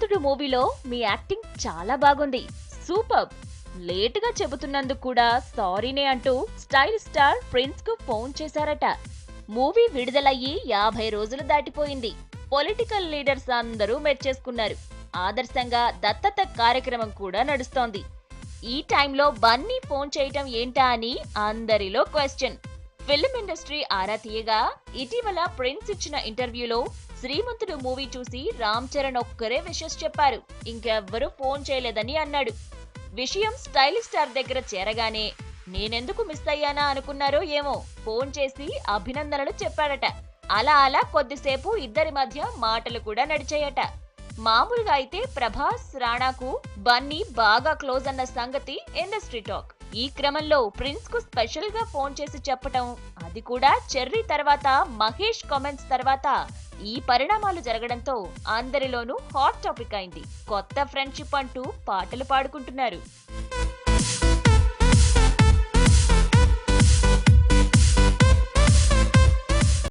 శ్రీమంతుడు మూవీలో మీ యాక్టింగ్ చాలా బాగుంది, సూపర్. లేటుగా చెబుతున్నందుకు కూడా సారీనే అంటూ స్టైల్ స్టార్ ప్రిన్స్ కు ఫోన్ చేశారట. మూవీ విడుదలయ్యి 50 రోజులు దాటిపోయింది. పొలిటికల్ లీడర్స్ అందరూ మెచ్చేసుకున్నారు. ఆదర్శంగా దత్తత కార్యక్రమం కూడా నడుస్తోంది. ఈ టైంలో బన్నీ ఫోన్ చేయటం ఏంటా అని అందరిలో క్వశ్చన్. ఫిల్మ్ ఇండస్ట్రీ ఆరా తీయగా ఇటీవల ప్రిన్స్ ఇచ్చిన ఇంటర్వ్యూలో శ్రీమంతుడు మూవీ చూసి రామ్ చరణ్ ఒక్కరే విషెస్ చెప్పారు, ఇంకెవ్వరూ ఫోన్ చేయలేదని అన్నాడు. విషయం స్టైలిష్ స్టార్ దగ్గర చేరగానే నేనెందుకు మిస్ అయ్యానా అనుకున్నారో ఏమో, ఫోన్ చేసి అభినందనలు చెప్పాడట. అలా అలా కొద్దిసేపు ఇద్దరి మధ్య మాటలు కూడా నడిచాయట. మామూలుగా అయితే ప్రభాస్ రాణాకు బన్నీ బాగా క్లోజ్ అన్న సంగతి ఇండస్ట్రీ టాక్. ఈ క్రమంలో ప్రిన్స్ కు స్పెషల్ గా ఫోన్ చేసి చెప్పటం, అది కూడా చెర్రీ తర్వాత మహేష్ కామెంట్స్ తర్వాత, ఈ పరిణామాలు జరగడంతో అందరిలోనూ హాట్ టాపిక్ అయింది. కొత్త ఫ్రెండ్షిప్ అంటూ పాటలు పాడుకుంటున్నారు.